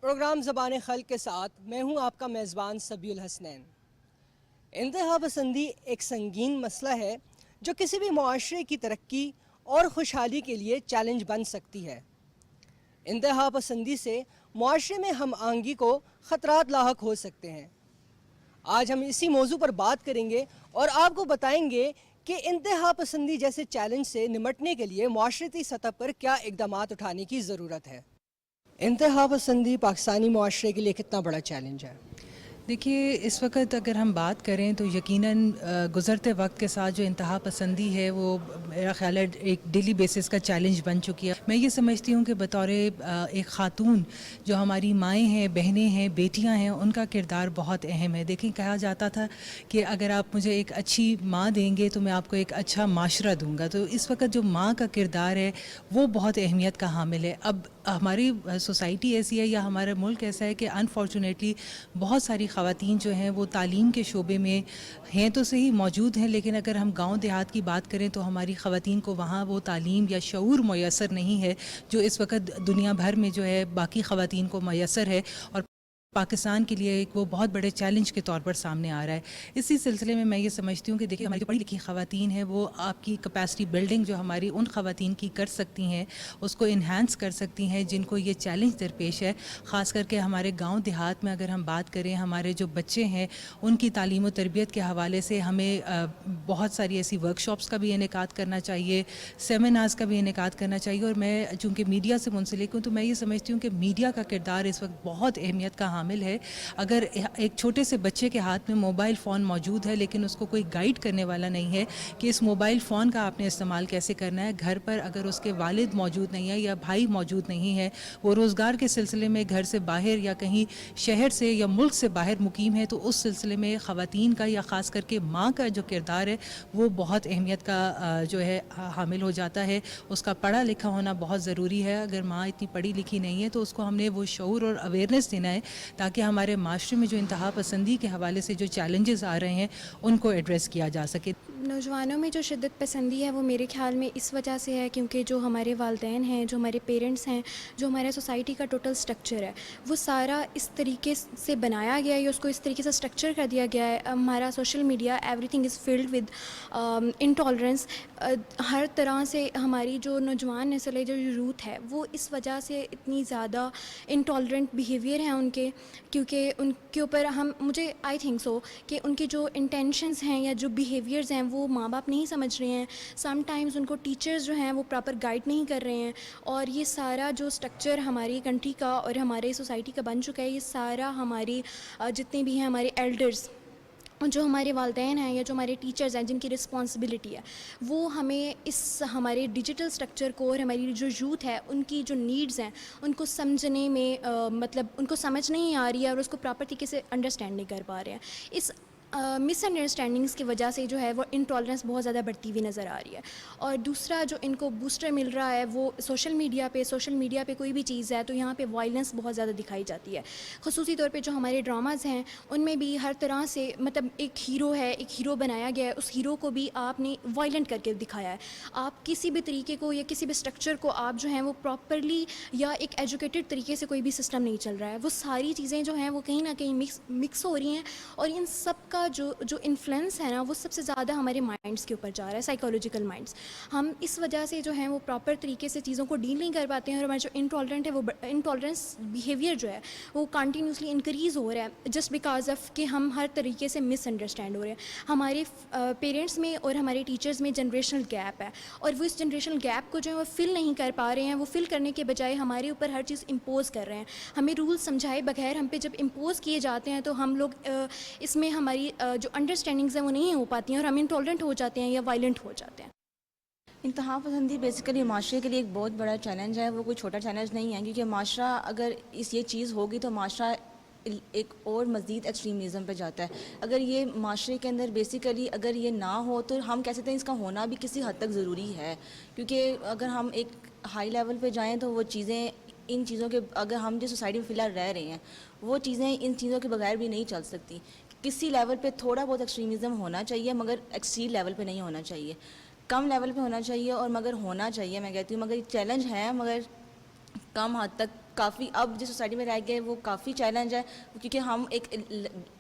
Programme زبان خلق کے ساتھ میں ہوں آپ کا میزبان سبی الحسنین۔ انتہا پسندی ایک سنگین مسئلہ ہے جو کسی بھی معاشرے کی ترقی اور خوشحالی کے لیے چیلنج بن سکتی ہے۔ انتہا پسندی سے معاشرے میں ہم آہنگی کو خطرات لاحق ہو سکتے ہیں۔ آج ہم اسی موضوع پر بات کریں گے اور آپ کو بتائیں گے کہ انتہا پسندی جیسے چیلنج سے نمٹنے کے لیے معاشرتی سطح پر کیا اقدامات اٹھانے کی ضرورت ہے۔ انتہا پسندی پاکستانی معاشرے کے لیے کتنا بڑا چیلنج ہے؟ دیکھیے، اس وقت اگر ہم بات کریں تو یقیناً گزرتے وقت کے ساتھ جو انتہا پسندی ہے وہ میرا خیال ہے ایک ڈیلی بیسس کا چیلنج بن چکی ہے۔ میں یہ سمجھتی ہوں کہ بطور ایک خاتون جو ہماری مائیں ہیں، بہنیں ہیں، بیٹیاں ہیں، ان کا کردار بہت اہم ہے۔ دیکھیں، کہا جاتا تھا کہ اگر آپ مجھے ایک اچھی ماں دیں گے تو میں آپ کو ایک اچھا معاشرہ دوں گا۔ تو اس وقت جو ماں کا کردار ہے وہ بہت اہمیت کا حامل ہے۔ اب ہماری سوسائٹی ایسی ہے یا ہمارا ملک ایسا ہے کہ انفارچونیٹلی بہت ساری خواتین جو ہیں وہ تعلیم کے شعبے میں ہیں تو صحیح موجود ہیں، لیکن اگر ہم گاؤں دیہات کی بات کریں تو ہماری خواتین کو وہاں وہ تعلیم یا شعور میسر نہیں ہے جو اس وقت دنیا بھر میں جو ہے باقی خواتین کو میسر ہے، اور پاکستان کے لیے ایک وہ بہت بڑے چیلنج کے طور پر سامنے آ رہا ہے۔ اسی سلسلے میں یہ سمجھتی ہوں کہ دیکھیے، ہماری جو پڑھی لکھی خواتین ہیں وہ آپ کی کیپیسٹی بلڈنگ جو ہماری ان خواتین کی کر سکتی ہیں، اس کو انہینس کر سکتی ہیں جن کو یہ چیلنج درپیش ہے۔ خاص کر کے ہمارے گاؤں دیہات میں اگر ہم بات کریں، ہمارے جو بچے ہیں ان کی تعلیم و تربیت کے حوالے سے ہمیں بہت ساری ایسی ورکشاپس کا بھی انعقاد کرنا چاہیے، سیمینارز کا بھی انعقاد کرنا چاہیے۔ اور میں چونکہ میڈیا سے منسلک ہوں تو میں یہ سمجھتی ہوں کہ میڈیا کا کردار اس وقت بہت اہمیت کا حامل ہے۔ اگر ایک چھوٹے سے بچے کے ہاتھ میں موبائل فون موجود ہے لیکن اس کو کوئی گائیڈ کرنے والا نہیں ہے کہ اس موبائل فون کا آپ نے استعمال کیسے کرنا ہے، گھر پر اگر اس کے والد موجود نہیں ہے یا بھائی موجود نہیں ہے، وہ روزگار کے سلسلے میں گھر سے باہر یا کہیں شہر سے یا ملک سے باہر مقیم ہے، تو اس سلسلے میں خواتین کا یا خاص کر کے ماں کا جو کردار ہے وہ بہت اہمیت کا جو ہے حامل ہو جاتا ہے۔ اس کا پڑھا لکھا ہونا بہت ضروری ہے۔ اگر ماں اتنی پڑھی لکھی نہیں ہے تو اس کو ہم نے وہ شعور اور اویئرنیس دینا ہے تاکہ ہمارے معاشرے میں جو انتہا پسندی کے حوالے سے جو چیلنجز آ رہے ہیں ان کو ایڈریس کیا جا سکے۔ نوجوانوں میں جو شدت پسندی ہے وہ میرے خیال میں اس وجہ سے ہے کیونکہ جو ہمارے والدین ہیں، جو ہمارے پیرنٹس ہیں، جو ہمارے سوسائٹی کا ٹوٹل سٹرکچر ہے وہ سارا اس طریقے سے بنایا گیا ہے، اس کو اس طریقے سے سٹرکچر کر دیا گیا ہے۔ ہمارا social media everything is flood with intolerance. ہر طرح سے ہماری جو نوجوان نسل ہے، جو یوتھ ہے، وہ اس وجہ سے اتنی زیادہ انٹالرنٹ بیہیویئر ہیں ان کے، کیونکہ ان کے اوپر مجھے آئی تھنک سو کہ ان کے جو انٹینشنز ہیں یا جو بیہیویئرز ہیں وہ ماں باپ نہیں سمجھ رہے ہیں۔ سم ٹائمز ان کو ٹیچرز جو ہیں وہ پراپر گائیڈ نہیں کر رہے ہیں، اور یہ سارا جو سٹرکچر ہماری کنٹری کا اور ہمارے سوسائٹی کا بن چکا ہے، یہ سارا ہماری جتنے بھی ہیں ہمارے ایلڈرز، جو ہمارے والدین ہیں یا جو ہمارے ٹیچرز ہیں جن کی رسپانسبلٹی ہے، وہ ہمیں اس ہمارے ڈیجیٹل سٹرکچر کو اور ہماری جو یوتھ ہے ان کی جو نیڈز ہیں ان کو سمجھنے میں مطلب ان کو سمجھ نہیں آ رہی ہے اور اس کو پراپر طریقے سے انڈرسٹینڈ نہیں کر پا رہے ہیں۔ اس مس انڈرسٹینڈنگس کی وجہ سے جو ہے وہ انٹالرنس بہت زیادہ بڑھتی ہوئی نظر آ رہی ہے۔ اور دوسرا جو ان کو بوسٹر مل رہا ہے وہ سوشل میڈیا پہ کوئی بھی چیز ہے تو یہاں پہ وائلنس بہت زیادہ دکھائی جاتی ہے۔ خصوصی طور پہ جو ہمارے ڈراماز ہیں ان میں بھی ہر طرح سے مطلب ایک ہیرو بنایا گیا ہے، اس ہیرو کو بھی آپ نے وائلنٹ کر کے دکھایا ہے۔ آپ کسی بھی طریقے کو یا کسی بھی اسٹرکچر کو آپ جو ہیں وہ پراپرلی یا ایک ایجوکیٹڈ طریقے سے کوئی بھی سسٹم نہیں چل رہا ہے، وہ ساری چیزیں جو ہیں وہ کہیں نہ کہیں مکس ہو رہی ہیں، اور ان سب کا جو انفلوئنس ہے نا وہ سب سے زیادہ ہمارے مائنڈس کے اوپر جا رہا ہے، سائیکالوجیکل مائنڈس۔ ہم اس وجہ سے جو ہیں وہ پراپر طریقے سے چیزوں کو ڈیل نہیں کر پاتے ہیں، اور ہمارا جو انٹالرنٹ ہے وہ انٹالرنس بیہیویئر جو ہے وہ کنٹینیوسلی انکریز ہو رہا ہے، جسٹ بیکاز آف کہ ہم ہر طریقے سے مس انڈرسٹینڈ ہو رہے ہیں۔ ہمارے پیرنٹس میں اور ہمارے ٹیچرز میں جنریشنل گیپ ہے، اور وہ اس جنریشنل گیپ کو جو ہے وہ فل نہیں کر پا رہے ہیں۔ وہ فل کرنے کے بجائے ہمارے اوپر ہر چیز امپوز کر رہے ہیں، ہمیں رول سمجھائے بغیر ہم پہ جب امپوز کیے جاتے ہیں تو ہم لوگ اس میں ہماری جو انڈرسٹینڈنگز ہیں وہ نہیں ہو پاتی ہیں، اور ہم انٹالرنٹ ہو جاتے ہیں یا وائلنٹ ہو جاتے ہیں۔ انتہا پسندی بیسیکلی معاشرے کے لیے ایک بہت بڑا چیلنج ہے، وہ کوئی چھوٹا چیلنج نہیں ہے، کیونکہ معاشرہ اگر یہ چیز ہوگی تو معاشرہ ایک اور مزید ایکسٹریمزم پہ جاتا ہے۔ اگر یہ معاشرے کے اندر بیسیکلی اگر یہ نہ ہو تو ہم کہہ سکتے ہیں اس کا ہونا بھی کسی حد تک ضروری ہے، کیونکہ اگر ہم ایک ہائی لیول پہ جائیں تو وہ چیزیں ان چیزوں کے اگر ہم جس سوسائٹی میں فی الحال رہ رہے ہیں وہ چیزیں ان چیزوں کے بغیر بھی نہیں چل سکتی۔ کسی لیول پہ تھوڑا بہت ایکسٹریمزم ہونا چاہیے، مگر ایکسٹریم لیول پہ نہیں ہونا چاہیے۔ کم لیول پہ ہونا چاہیے، اور مگر ہونا چاہیے، میں کہتی ہوں مگر چیلنج ہے، مگر کم حد تک کافی اب جس سوسائٹی میں رہ گئے وہ کافی چیلنج ہے، کیونکہ ہم ایک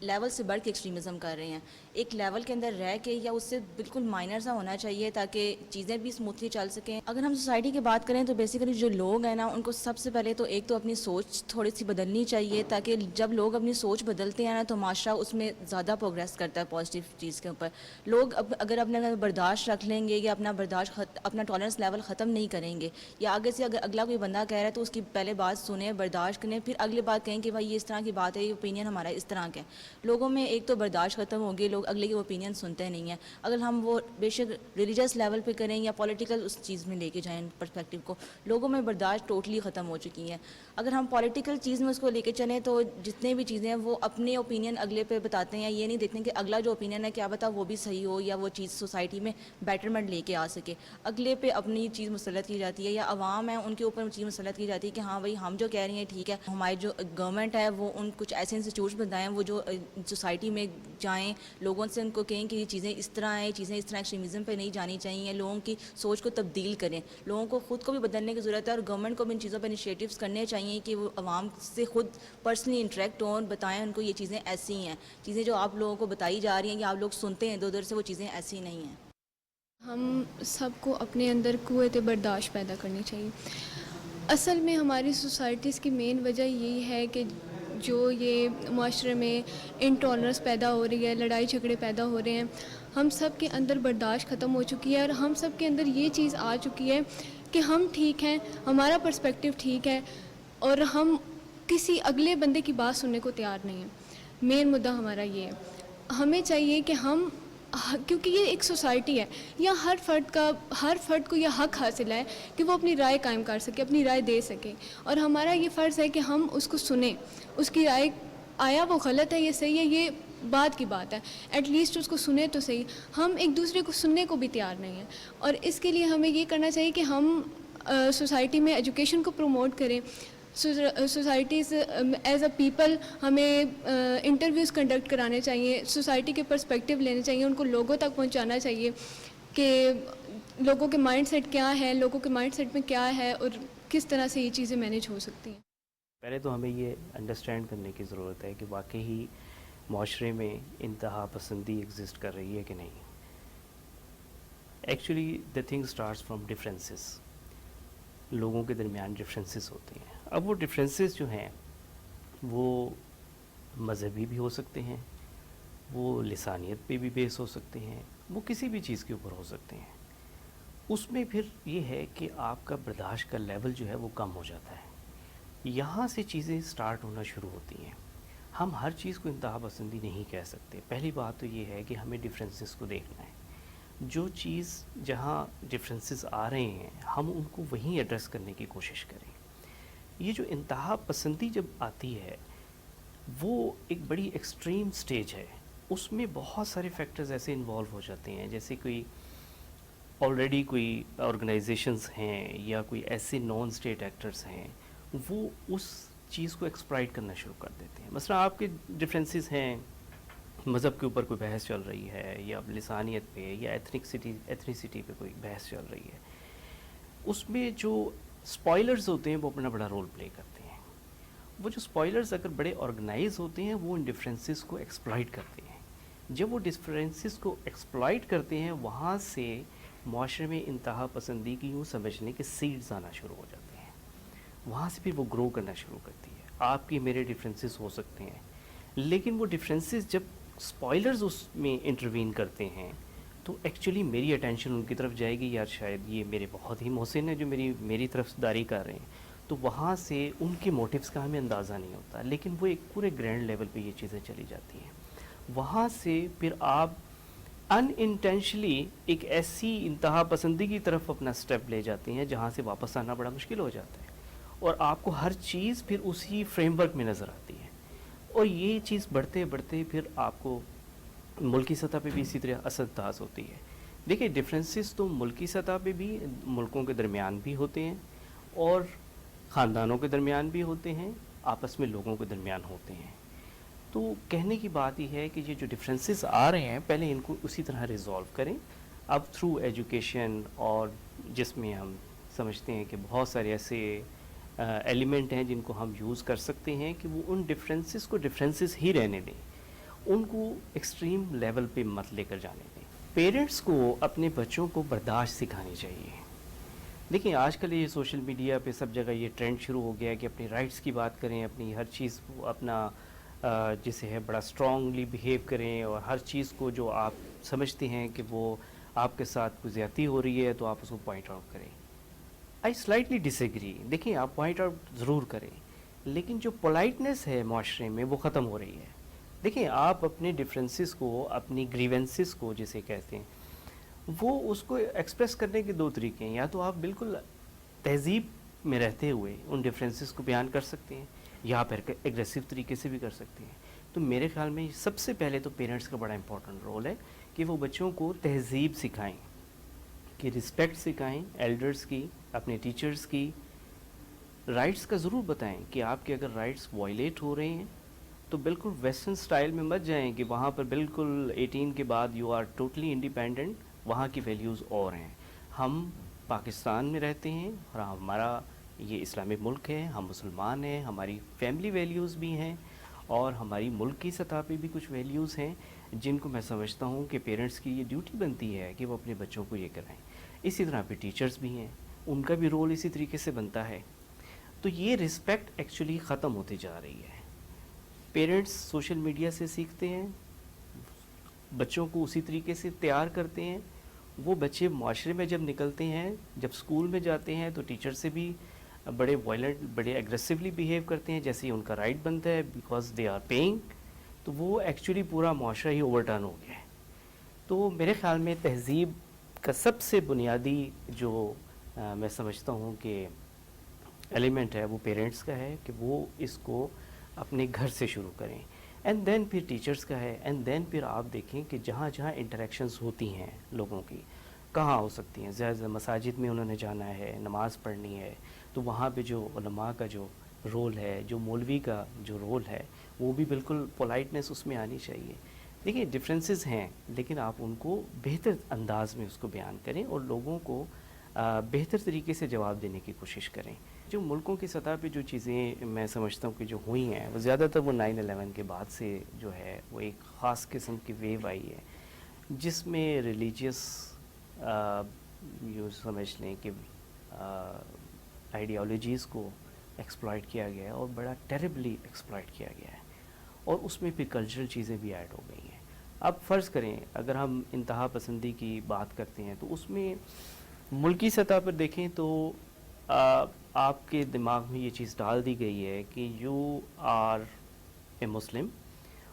لیول سے بڑھ کے ایکسٹریمزم کر رہے ہیں. ایک لیول کے اندر رہ کے یا اس سے بالکل مائنر سا ہونا چاہیے تاکہ چیزیں بھی اسموتھلی چل سکیں. اگر ہم سوسائٹی کی بات کریں تو بیسیکلی جو لوگ ہیں نا ان کو سب سے پہلے تو ایک تو اپنی سوچ تھوڑی سی بدلنی چاہیے، تاکہ جب لوگ اپنی سوچ بدلتے ہیں نا تو معاشرہ اس میں زیادہ پروگریس کرتا ہے پازیٹیو چیز کے اوپر. لوگ اگر اپنے برداشت رکھ لیں گے یا اپنا ٹالرنس لیول ختم نہیں کریں گے، یا آگے سے اگر اگلا کوئی بندہ کہہ رہا ہے تو اس کی پہلے بات سنیں، برداشت کریں، پھر اگلی بات کہیں کہ بھائی یہ اس طرح کی بات ہے، یہ اوپینین ہمارا اس طرح کا ہے. لوگوں میں ایک تو برداشت ختم ہوگی، لوگ اگلے کی اوپینین سنتے نہیں ہیں. اگر ہم وہ بے شک ریلیجس لیول پہ کریں یا پولیٹیکل اس چیز میں لے کے جائیں پرسپیکٹیو کو، لوگوں میں برداشت ٹوٹلی ختم ہو چکی ہیں. اگر ہم پولیٹیکل چیز میں اس کو لے کے چلیں تو جتنے بھی چیزیں ہیں وہ اپنے اوپینین اگلے پہ بتاتے ہیں، یہ نہیں دیکھتے کہ اگلا جو اوپینین ہے کیا پتہ وہ بھی صحیح ہو یا وہ چیز سوسائٹی میں بیٹرمنٹ لے کے آ سکے. اگلے پہ اپنی چیز مسلط کی جاتی ہے، یا عوام ہے ان کے اوپر چیز مسلط کی جاتی ہے کہ ہاں بھائی ہم جو کہہ رہی ہیں ٹھیک ہے. ہماری جو گورنمنٹ ہے وہ ان کچھ ایسے انسٹیٹیوٹس بتائیں وہ جو سوسائٹی میں جائیں، لوگوں سے ان کو کہیں کہ یہ چیزیں اس طرح ہیں، چیزیں اس طرح ایکسٹریمزم پہ نہیں جانی چاہیے، لوگوں کی سوچ کو تبدیل کریں. لوگوں کو خود کو بھی بدلنے کی ضرورت ہے، اور گورنمنٹ کو بھی ان چیزوں پہ انیشیٹیوز کرنے چاہیے کہ وہ عوام سے خود پرسنلی انٹریکٹ ہوں، بتائیں ان کو یہ چیزیں ایسی ہیں، چیزیں جو آپ لوگوں کو بتائی جا رہی ہیں یا آپ لوگ سنتے ہیں ادھر ادھر سے، وہ چیزیں ایسی نہیں ہیں. ہم سب کو اپنے اندر قوت برداشت پیدا کرنی چاہیے. اصل میں ہماری سوسائٹیز کی مین وجہ یہی ہے کہ جو یہ معاشرے میں انٹالرنس پیدا ہو رہی ہے، لڑائی جھگڑے پیدا ہو رہے ہیں، ہم سب کے اندر برداشت ختم ہو چکی ہے، اور ہم سب کے اندر یہ چیز آ چکی ہے کہ ہم ٹھیک ہیں، ہمارا پرسپیکٹیو ٹھیک ہے، اور ہم کسی اگلے بندے کی بات سننے کو تیار نہیں ہیں. مین مدعا ہمارا یہ ہے. ہمیں چاہیے کہ ہم، کیونکہ یہ ایک سوسائٹی ہے، یا ہر فرد کو یہ حق حاصل ہے کہ وہ اپنی رائے قائم کر سکے، اپنی رائے دے سکے، اور ہمارا یہ فرض ہے کہ ہم اس کو سنیں، اس کی رائے آیا وہ غلط ہے یا صحیح ہے یہ بعد کی بات ہے، ایٹ لیسٹ اس کو سنیں تو صحیح. ہم ایک دوسرے کو سننے کو بھی تیار نہیں ہیں، اور اس کے لیے ہمیں یہ کرنا چاہیے کہ ہم سوسائٹی میں ایجوکیشن کو پروموٹ کریں. سوسائٹیز ایز اے پیپل ہمیں انٹرویوز کنڈکٹ کرانے چاہیے، سوسائٹی کے پرسپیکٹیو لینے چاہیے، ان کو لوگوں تک پہنچانا چاہیے کہ لوگوں کے مائنڈ سیٹ کیا ہے، لوگوں کے مائنڈ سیٹ میں کیا ہے، اور کس طرح سے یہ چیزیں مینیج ہو سکتی ہیں. پہلے تو ہمیں یہ انڈرسٹینڈ کرنے کی ضرورت ہے کہ واقعی معاشرے میں انتہا پسندی ایگزسٹ کر رہی ہے کہ نہیں. Actually the thing starts from differences. لوگوں کے درمیان ڈفرینسز ہوتے ہیں. اب وہ ڈفرینسز جو ہیں وہ مذہبی بھی ہو سکتے ہیں، وہ لسانیت پہ بھی بیس ہو سکتے ہیں، وہ کسی بھی چیز کے اوپر ہو سکتے ہیں. اس میں پھر یہ ہے کہ آپ کا برداشت کا لیول جو ہے وہ کم ہو جاتا ہے. یہاں سے چیزیں سٹارٹ ہونا شروع ہوتی ہیں. ہم ہر چیز کو انتہا پسندی نہیں کہہ سکتے. پہلی بات تو یہ ہے کہ ہمیں ڈفرینسز کو دیکھنا ہے. جو چیز جہاں ڈفرینسز آ رہے ہیں ہم ان کو وہیں ایڈریس کرنے کی کوشش کریں. یہ جو انتہا پسندی جب آتی ہے وہ ایک بڑی ایکسٹریم سٹیج ہے. اس میں بہت سارے فیکٹرز ایسے انوالو ہو جاتے ہیں، جیسے کوئی آلریڈی کوئی آرگنائزیشنز ہیں یا کوئی ایسے نان اسٹیٹ ایکٹرز ہیں، وہ اس چیز کو ایکسپلائٹ کرنا شروع کر دیتے ہیں. مثلا آپ کے ڈفرینسز ہیں، مذہب کے اوپر کوئی بحث چل رہی ہے، یا لسانیت پہ یا ایتھنیسٹی پہ کوئی بحث چل رہی ہے. اس میں جو اسپوائلرز ہوتے ہیں وہ اپنا بڑا رول پلے کرتے ہیں. وہ جو اسپوائلرز اگر بڑے آرگنائز ہوتے ہیں وہ ان ڈفرینسز کو ایکسپلائٹ کرتے ہیں. جب وہ ڈفرینسز کو ایکسپلائٹ کرتے ہیں وہاں سے معاشرے میں انتہا پسندی کی یوں سمجھنے کے سیڈز آنا شروع ہو جاتے ہیں. وہاں سے پھر وہ گرو کرنا شروع کرتی ہے. آپ کے میرے ڈفرینسز ہو سکتے ہیں، لیکن وہ ڈفرینسز جب اسپوائلرز اس میں انٹروین کرتے ہیں تو ایکچولی میری اٹینشن ان کی طرف جائے گی، یار شاید یہ میرے بہت ہی محسن ہیں جو میری طرف داری کر رہے ہیں. تو وہاں سے ان کے موٹیوز کا ہمیں اندازہ نہیں ہوتا، لیکن وہ ایک پورے گرینڈ لیول پہ یہ چیزیں چلی جاتی ہیں. وہاں سے پھر آپ ان انٹینشلی ایک ایسی انتہا پسندی کی طرف اپنا سٹیپ لے جاتے ہیں جہاں سے واپس آنا بڑا مشکل ہو جاتا ہے، اور آپ کو ہر چیز پھر اسی فریم ورک میں نظر آتی ہے. اور یہ چیز بڑھتے بڑھتے پھر آپ کو ملکی سطح پہ بھی اسی طرح اثر انداز ہوتی ہے. دیکھیں ڈفرینسز تو ملکی سطح پہ بھی، ملکوں کے درمیان بھی ہوتے ہیں، اور خاندانوں کے درمیان بھی ہوتے ہیں، آپس میں لوگوں کے درمیان ہوتے ہیں. تو کہنے کی بات یہ ہے کہ یہ جو ڈفرینسز آ رہے ہیں پہلے ان کو اسی طرح ریزالو کریں. اب تھرو ایجوکیشن اور جس میں ہم سمجھتے ہیں کہ بہت سارے ایسے ایلیمنٹ ہیں جن کو ہم یوز کر سکتے ہیں کہ وہ ان ڈفرینسز کو ڈفرینسز ہی رہنے دیں, ان کو ایکسٹریم لیول پہ مت لے کر جانے دیں. پیرنٹس کو اپنے بچوں کو برداشت سکھانی چاہیے. دیکھیں آج کل یہ سوشل میڈیا پہ سب جگہ یہ ٹرینڈ شروع ہو گیا ہے کہ اپنی رائٹس کی بات کریں, اپنی ہر چیز کو اپنا جسے ہے بڑا اسٹرانگلی بیہیو کریں, اور ہر چیز کو جو آپ سمجھتے ہیں کہ وہ آپ کے ساتھ کوئی زیادتی ہو رہی ہے تو آپ اس کو پوائنٹ آؤٹ کریں. آئی سلائٹلی ڈس ایگری. دیکھیں آپ پوائنٹ آؤٹ ضرور کریں, لیکن جو پولائٹنس ہے معاشرے میں وہ ختم ہو رہی ہے. دیکھیں آپ اپنے ڈفرینسز کو, اپنی گریونسز کو جسے کہتے ہیں, وہ اس کو ایکسپریس کرنے کے دو طریقے ہیں. یا تو آپ بالکل تہذیب میں رہتے ہوئے ان ڈفرینسز کو بیان کر سکتے ہیں, یا پھر ایگریسو طریقے سے بھی کر سکتے ہیں. تو میرے خیال میں سب سے پہلے تو پیرنٹس کا بڑا امپورٹنٹ رول ہے کہ وہ بچوں کو تہذیب سکھائیں, کہ رسپیکٹ سکھائیں ایلڈرس کی, اپنے ٹیچرس کی. رائٹس کا ضرور بتائیں کہ آپ کے اگر رائٹس وائلیٹ ہو رہے ہیں تو بالکل ویسٹرن سٹائل میں مت جائیں کہ وہاں پر بالکل 18 کے بعد یو آر ٹوٹلی انڈیپینڈنٹ. وہاں کی ویلیوز اور ہیں. ہم پاکستان میں رہتے ہیں اور ہمارا یہ اسلامک ملک ہے, ہم مسلمان ہیں, ہماری فیملی ویلیوز بھی ہیں, اور ہماری ملک کی سطح پہ بھی کچھ ویلیوز ہیں جن کو میں سمجھتا ہوں کہ پیرنٹس کی یہ ڈیوٹی بنتی ہے کہ وہ اپنے بچوں کو یہ کرائیں. اسی طرح پہ ٹیچرز بھی ہیں, ان کا بھی رول اسی طریقے سے بنتا ہے. تو یہ رسپیکٹ ایکچولی ختم ہوتی جا رہی ہے. پیرنٹس سوشل میڈیا سے سیکھتے ہیں, بچوں کو اسی طریقے سے تیار کرتے ہیں. وہ بچے معاشرے میں جب نکلتے ہیں, جب اسکول میں جاتے ہیں, تو ٹیچر سے بھی بڑے وائلنٹ, بڑے ایگریسولی بیہیو کرتے ہیں جیسے ہی ان کا رائٹ بنتا ہے, بیکاز دے آر پیئنگ. تو وہ ایکچولی پورا معاشرہ ہی اوور ٹرن ہو گیا ہے. تو میرے خیال میں تہذیب کا سب سے بنیادی جو میں سمجھتا ہوں کہ ایلیمنٹ ہے وہ پیرنٹس کا ہے, کہ وہ اس کو اپنے گھر سے شروع کریں, اینڈ دین پھر ٹیچرس کا ہے, اینڈ دین پھر آپ دیکھیں کہ جہاں جہاں انٹریکشنز ہوتی ہیں لوگوں کی کہاں ہو سکتی ہیں. زیادہ مساجد میں انہوں نے جانا ہے, نماز پڑھنی ہے, تو وہاں پہ جو علماء کا جو رول ہے, جو مولوی کا جو رول ہے, وہ بھی بالکل پولائٹنس اس میں آنی چاہیے. دیکھیں ڈفرینسز ہیں, لیکن آپ ان کو بہتر انداز میں اس کو بیان کریں اور لوگوں کو بہتر طریقے سے جواب دینے کی کوشش کریں. جو ملکوں کی سطح پہ جو چیزیں میں سمجھتا ہوں کہ جو ہوئی ہیں وہ زیادہ تر وہ 9/11 کے بعد سے جو ہے وہ ایک خاص قسم کی ویو آئی ہے, جس میں ریلیجیس یوں سمجھ لیں کہ آئیڈیالوجیز کو ایکسپلائٹ کیا گیا ہے, اور بڑا ٹیریبلی ایکسپلائٹ کیا گیا ہے, اور اس میں پھر کلچرل چیزیں بھی ایڈ ہو گئی ہیں. اب فرض کریں اگر ہم انتہا پسندی کی بات کرتے ہیں تو اس میں ملکی سطح پر دیکھیں تو آپ کے دماغ میں یہ چیز ڈال دی گئی ہے کہ یو آر اے مسلم,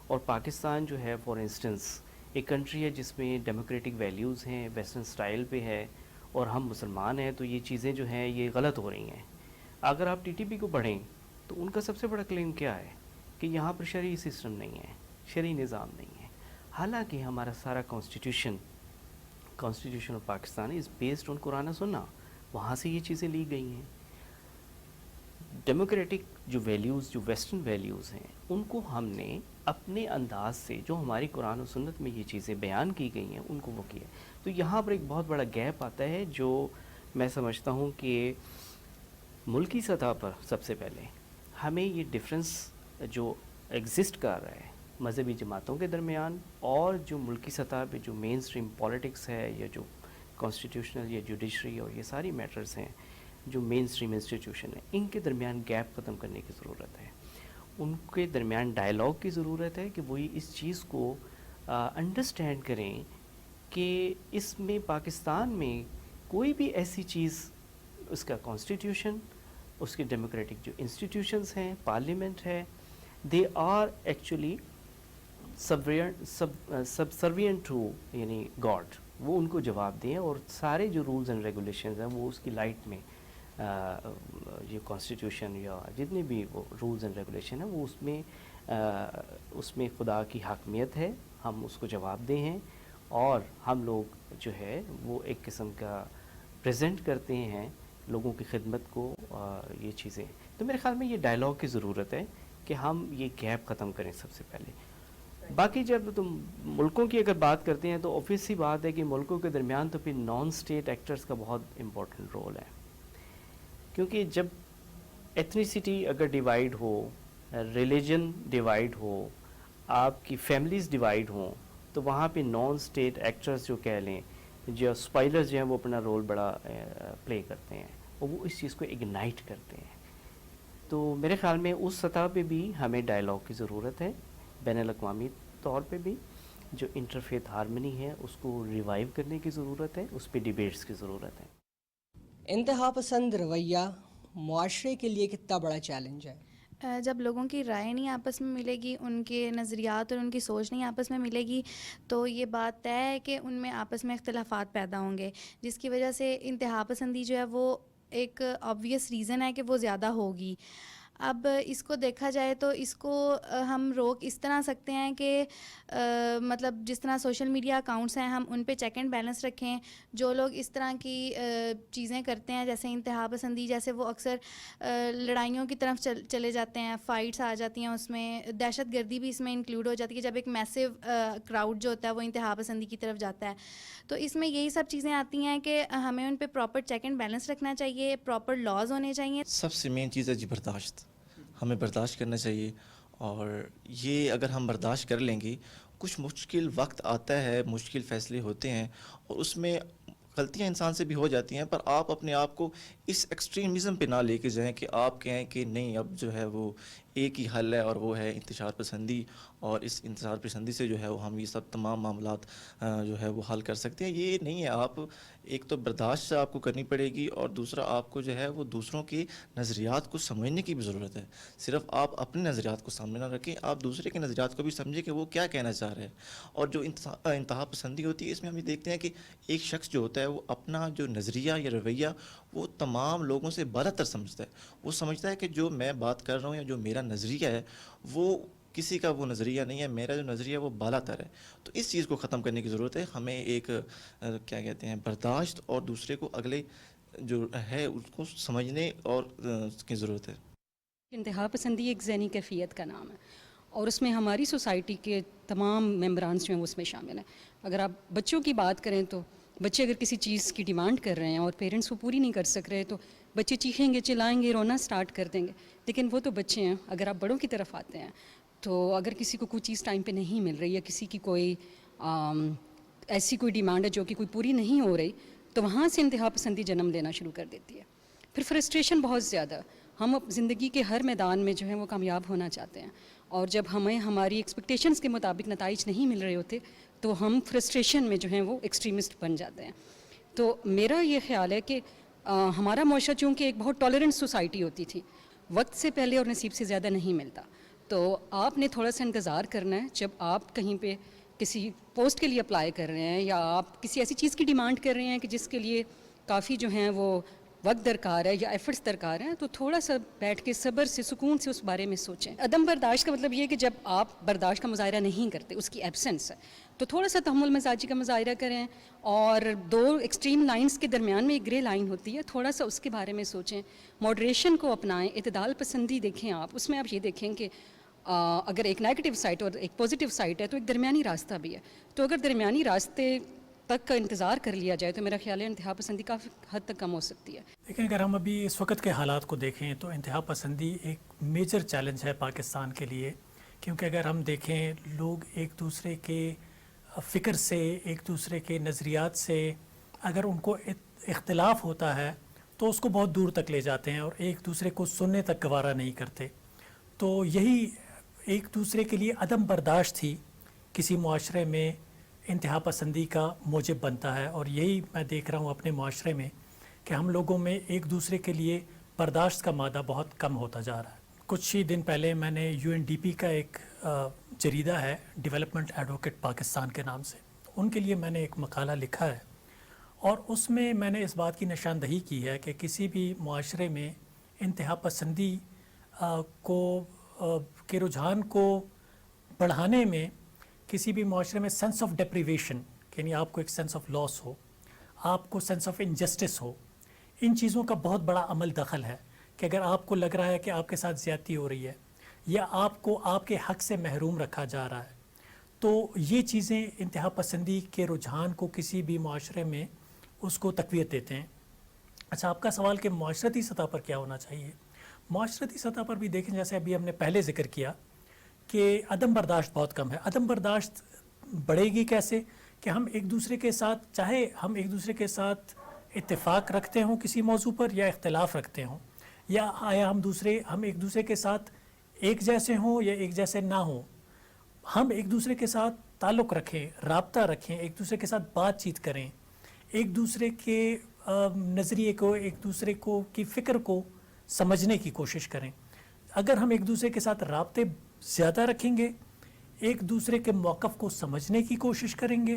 اور پاکستان جو ہے فار انسٹنس ایک کنٹری ہے جس میں ڈیموکریٹک ویلیوز ہیں, ویسٹرن سٹائل پہ ہے, اور ہم مسلمان ہیں, تو یہ چیزیں جو ہیں یہ غلط ہو رہی ہیں. اگر آپ TTP کو پڑھیں تو ان کا سب سے بڑا کلیم کیا ہے کہ یہاں پر شرعی سسٹم نہیں ہے, شرعی نظام نہیں ہے, حالانکہ ہمارا سارا constitution of Pakistan is based on Quran و سنہ, وہاں سے یہ چیزیں لی گئی ہیں. ڈیموکریٹک جو ویلیوز, جو ویسٹرن ویلیوز ہیں, ان کو ہم نے اپنے انداز سے جو ہماری قرآن و سنت میں یہ چیزیں بیان کی گئی ہیں ان کو وہ کیا. تو یہاں پر ایک بہت بڑا گیپ آتا ہے جو میں سمجھتا ہوں کہ ملکی سطح پر سب سے پہلے ہمیں یہ ڈفرینس جو ایگزسٹ کر رہا ہے مذہبی جماعتوں کے درمیان, اور جو ملکی سطح پہ جو مین اسٹریم پولیٹکس ہے, یا جو کانسٹیٹیوشنل یا جوڈیشری اور یہ ساری میٹرز ہیں جو مین اسٹریم انسٹیٹیوشن ہیں, ان کے درمیان گیپ ختم کرنے کی ضرورت ہے. ان کے درمیان ڈائلاگ کی ضرورت ہے کہ وہی اس چیز کو انڈرسٹینڈ کریں کہ اس میں پاکستان میں کوئی بھی ایسی چیز, اس کا کانسٹیٹیوشن, اس کے ڈیموکریٹک جو انسٹیٹیوشنز ہیں, پارلیمنٹ ہے, they are actually subservient to یعنی گاڈ, وہ ان کو جواب دیں, اور سارے جو رولز اینڈ ریگولیشنز ہیں وہ اس کی لائٹ میں یہ کانسٹیٹیوشن یا جتنے بھی وہ رولز اینڈ ریگولیشن ہیں وہ اس میں خدا کی حاکمیت ہے, ہم اس کو جواب دیں ہیں, اور ہم لوگ جو ہے وہ ایک قسم کا پریزنٹ کرتے ہیں لوگوں کی خدمت کو یہ چیزیں. تو میرے خیال میں یہ ڈائلاگ کی ضرورت ہے کہ ہم یہ گیپ ختم کریں سب سے پہلے. باقی جب تم ملکوں کی اگر بات کرتے ہیں تو اوبویس سی بات ہے کہ ملکوں کے درمیان تو پھر نان اسٹیٹ ایکٹرز کا بہت امپورٹنٹ رول ہے، کیونکہ جب ایتھنیسٹی اگر ڈیوائیڈ ہو، ریلیجن ڈیوائیڈ ہو، آپ کی فیملیز ڈیوائیڈ ہوں، تو وہاں پہ نان اسٹیٹ ایکٹرز جو کہہ لیں، جو اسپائلرز جو ہیں وہ اپنا رول بڑا پلے کرتے ہیں اور وہ اس چیز کو اگنائٹ کرتے ہیں. تو میرے خیال میں اس سطح پہ بھی ہمیں ڈائلاگ کی ضرورت ہے، بین الاقوامی طور پہ بھی جو انٹرفیتھ ہارمنی ہے اس کو ریوائیو کرنے کی ضرورت ہے، اس پہ ڈیبیٹس کی ضرورت ہے. انتہا پسند رویہ معاشرے کے لیے کتنا بڑا چیلنج ہے؟ جب لوگوں کی رائے نہیں آپس میں ملے گی، ان کے نظریات اور ان کی سوچ نہیں آپس میں ملے گی، تو یہ بات طے ہے کہ ان میں آپس میں اختلافات پیدا ہوں گے، جس کی وجہ سے انتہا پسندی جو ہے وہ ایک آبویس ریزن ہے کہ وہ زیادہ ہوگی. اب اس کو دیکھا جائے تو اس کو ہم روک اس طرح سکتے ہیں کہ مطلب جس طرح سوشل میڈیا اکاؤنٹس ہیں ہم ان پہ چیک اینڈ بیلنس رکھیں. جو لوگ اس طرح کی چیزیں کرتے ہیں جیسے انتہا پسندی، جیسے وہ اکثر لڑائیوں کی طرف چلے جاتے ہیں، فائٹس آ جاتی ہیں، اس میں دہشت گردی بھی اس میں انکلوڈ ہو جاتی ہے جب ایک میسو کراؤڈ جو ہوتا ہے وہ انتہا پسندی کی طرف جاتا ہے. تو اس میں یہی سب چیزیں آتی ہیں کہ ہمیں ان پہ پراپر چیک اینڈ بیلنس رکھنا چاہیے، پراپر لاز ہونے چاہیے. سب سے مین چیز ہے جی برداشت، ہمیں برداشت کرنا چاہیے، اور یہ اگر ہم برداشت کر لیں گے، کچھ مشکل وقت آتا ہے، مشکل فیصلے ہوتے ہیں اور اس میں غلطیاں انسان سے بھی ہو جاتی ہیں، پر آپ اپنے آپ کو اس ایکسٹریمزم پہ نہ لے کے جائیں کہ آپ کہیں کہ نہیں اب جو ہے وہ ایک ہی حل ہے اور وہ ہے انتشار پسندی، اور اس انتشار پسندی سے جو ہے وہ ہم یہ سب تمام معاملات جو ہے وہ حل کر سکتے ہیں. یہ نہیں ہے. آپ ایک تو برداشت آپ کو کرنی پڑے گی، اور دوسرا آپ کو جو ہے وہ دوسروں کے نظریات کو سمجھنے کی بھی ضرورت ہے. صرف آپ اپنے نظریات کو سامنے نہ رکھیں، آپ دوسرے کے نظریات کو بھی سمجھیں کہ وہ کیا کہنا چاہ رہے ہیں. اور جو انتہا پسندی ہوتی ہے، اس میں ہم یہ دیکھتے ہیں کہ ایک شخص جو ہوتا ہے وہ اپنا جو نظریہ یا رویہ وہ تمام لوگوں سے بالا تر سمجھتا ہے. وہ سمجھتا ہے کہ جو میں بات کر رہا ہوں یا جو میرا نظریہ ہے وہ کسی کا وہ نظریہ نہیں ہے، میرا جو نظریہ ہے وہ بالا تر ہے. تو اس چیز کو ختم کرنے کی ضرورت ہے. ہمیں ایک کیا کہتے ہیں برداشت اور دوسرے کو اگلے جو ہے اس کو سمجھنے اور اس کی ضرورت ہے. انتہا پسندی ایک ذہنی کیفیت کا نام ہے، اور اس میں ہماری سوسائٹی کے تمام ممبران جو ہیں وہ اس میں شامل ہیں. اگر آپ بچوں کی بات کریں تو بچے اگر کسی چیز کی ڈیمانڈ کر رہے ہیں اور پیرنٹس وہ پوری نہیں کر سک رہے تو بچے چیخیں گے، چلائیں گے، رونا سٹارٹ کر دیں گے. لیکن وہ تو بچے ہیں. اگر آپ بڑوں کی طرف آتے ہیں تو اگر کسی کو کوئی چیز ٹائم پہ نہیں مل رہی یا کسی کی کوئی ایسی کوئی ڈیمانڈ ہے جو کہ کوئی پوری نہیں ہو رہی، تو وہاں سے انتہا پسندی جنم لینا شروع کر دیتی ہے. پھر فرسٹریشن بہت زیادہ. ہم زندگی کے ہر میدان میں جو ہے وہ کامیاب ہونا چاہتے ہیں، اور جب ہمیں ہماری ایکسپیکٹیشنز کے مطابق نتائج نہیں مل رہے ہوتے تو ہم فرسٹریشن میں جو ہیں وہ ایکسٹریمسٹ بن جاتے ہیں. تو میرا یہ خیال ہے کہ ہمارا معاشرہ چونکہ ایک بہت ٹالرنٹ سوسائٹی ہوتی تھی، وقت سے پہلے اور نصیب سے زیادہ نہیں ملتا، تو آپ نے تھوڑا سا انتظار کرنا ہے. جب آپ کہیں پہ کسی پوسٹ کے لیے اپلائی کر رہے ہیں یا آپ کسی ایسی چیز کی ڈیمانڈ کر رہے ہیں کہ جس کے لیے کافی جو ہیں وہ وقت درکار ہے یا ایفرٹس درکار ہیں، تو تھوڑا سا بیٹھ کے صبر سے سکون سے اس بارے میں سوچیں. عدم برداشت کا مطلب یہ ہے کہ جب آپ برداشت کا مظاہرہ نہیں کرتے، اس کی ایبسنس ہے، تو تھوڑا سا تحمل مزاجی کا مظاہرہ کریں. اور دو ایکسٹریم لائنز کے درمیان میں ایک گرے لائن ہوتی ہے، تھوڑا سا اس کے بارے میں سوچیں. ماڈریشن کو اپنائیں، اعتدال پسندی دیکھیں. آپ اس میں آپ یہ دیکھیں کہ اگر ایک نیگیٹو سائٹ اور ایک پازیٹیو سائٹ ہے تو ایک درمیانی راستہ بھی ہے. تو اگر درمیانی راستے تک کا انتظار کر لیا جائے تو میرا خیال ہے انتہا پسندی کافی حد تک کم ہو سکتی ہے. لیکن اگر ہم ابھی اس وقت کے حالات کو دیکھیں تو انتہا پسندی ایک میجر چیلنج ہے پاکستان کے لیے، کیونکہ اگر ہم دیکھیں لوگ ایک دوسرے کے فکر سے، ایک دوسرے کے نظریات سے اگر ان کو اختلاف ہوتا ہے تو اس کو بہت دور تک لے جاتے ہیں اور ایک دوسرے کو سننے تک گوارا نہیں کرتے. تو یہی ایک دوسرے کے لیے عدم برداشت ہی کسی معاشرے میں انتہا پسندی کا موجب بنتا ہے. اور یہی میں دیکھ رہا ہوں اپنے معاشرے میں کہ ہم لوگوں میں ایک دوسرے کے لیے برداشت کا مادہ بہت کم ہوتا جا رہا ہے. کچھ ہی دن پہلے میں نے UNDP کا ایک جریدہ ہے ڈیولپمنٹ ایڈوکیٹ پاکستان کے نام سے، ان کے لیے میں نے ایک مقالہ لکھا ہے، اور اس میں میں نے اس بات کی نشاندہی کی ہے کہ کسی بھی معاشرے میں انتہا پسندی کے رجحان کو بڑھانے میں، کسی بھی معاشرے میں سینس آف ڈیپریویشن، یعنی آپ کو ایک سینس آف لاس ہو، آپ کو سینس آف انجسٹس ہو، ان چیزوں کا بہت بڑا عمل دخل ہے. کہ اگر آپ کو لگ رہا ہے کہ آپ کے ساتھ زیادتی ہو رہی ہے یا آپ کو آپ کے حق سے محروم رکھا جا رہا ہے، تو یہ چیزیں انتہا پسندی کے رجحان کو کسی بھی معاشرے میں اس کو تقویت دیتے ہیں. اچھا، آپ کا سوال کہ معاشرتی سطح پر کیا ہونا چاہیے. معاشرتی سطح پر بھی دیکھیں، جیسے ابھی ہم نے پہلے ذکر کیا کہ عدم برداشت بہت کم ہے. عدم برداشت بڑھے گی کیسے؟ کہ ہم ایک دوسرے کے ساتھ، چاہے ہم ایک دوسرے کے ساتھ اتفاق رکھتے ہوں کسی موضوع پر یا اختلاف رکھتے ہوں، یا آیا ہم ایک دوسرے کے ساتھ ایک جیسے ہوں یا ایک جیسے نہ ہوں، ہم ایک دوسرے کے ساتھ تعلق رکھیں، رابطہ رکھیں، ایک دوسرے کے ساتھ بات چیت کریں، ایک دوسرے کے نظریے کو، ایک دوسرے کو کی فکر کو سمجھنے کی کوشش کریں. اگر ہم ایک دوسرے کے ساتھ رابطے زیادہ رکھیں گے، ایک دوسرے کے موقف کو سمجھنے کی کوشش کریں گے،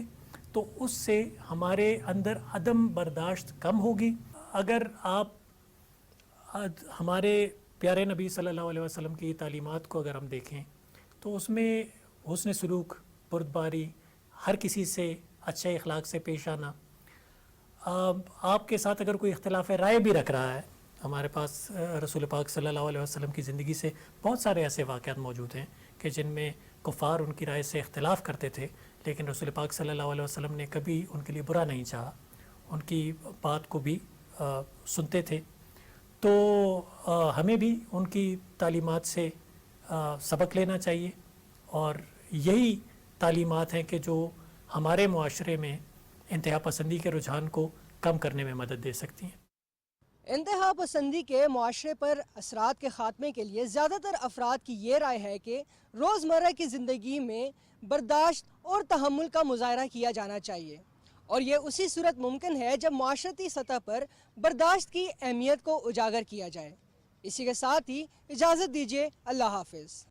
تو اس سے ہمارے اندر عدم برداشت کم ہوگی. اگر آپ ہمارے پیارے نبی صلی اللہ علیہ وسلم کی تعلیمات کو اگر ہم دیکھیں تو اس میں حسن سلوک، بردباری، ہر کسی سے اچھے اخلاق سے پیش آنا. آپ کے ساتھ اگر کوئی اختلاف رائے بھی رکھ رہا ہے، ہمارے پاس رسول پاک صلی اللہ علیہ وسلم کی زندگی سے بہت سارے ایسے واقعات موجود ہیں کہ جن میں کفار ان کی رائے سے اختلاف کرتے تھے، لیکن رسول پاک صلی اللہ علیہ وسلم نے کبھی ان کے لیے برا نہیں چاہا، ان کی بات کو بھی سنتے تھے. تو ہمیں بھی ان کی تعلیمات سے سبق لینا چاہیے، اور یہی تعلیمات ہیں کہ جو ہمارے معاشرے میں انتہا پسندی کے رجحان کو کم کرنے میں مدد دے سکتی ہیں. انتہا پسندی کے معاشرے پر اثرات کے خاتمے کے لیے زیادہ تر افراد کی یہ رائے ہے کہ روزمرہ کی زندگی میں برداشت اور تحمل کا مظاہرہ کیا جانا چاہیے، اور یہ اسی صورت ممکن ہے جب معاشرتی سطح پر برداشت کی اہمیت کو اجاگر کیا جائے. اسی کے ساتھ ہی اجازت دیجیے. اللہ حافظ.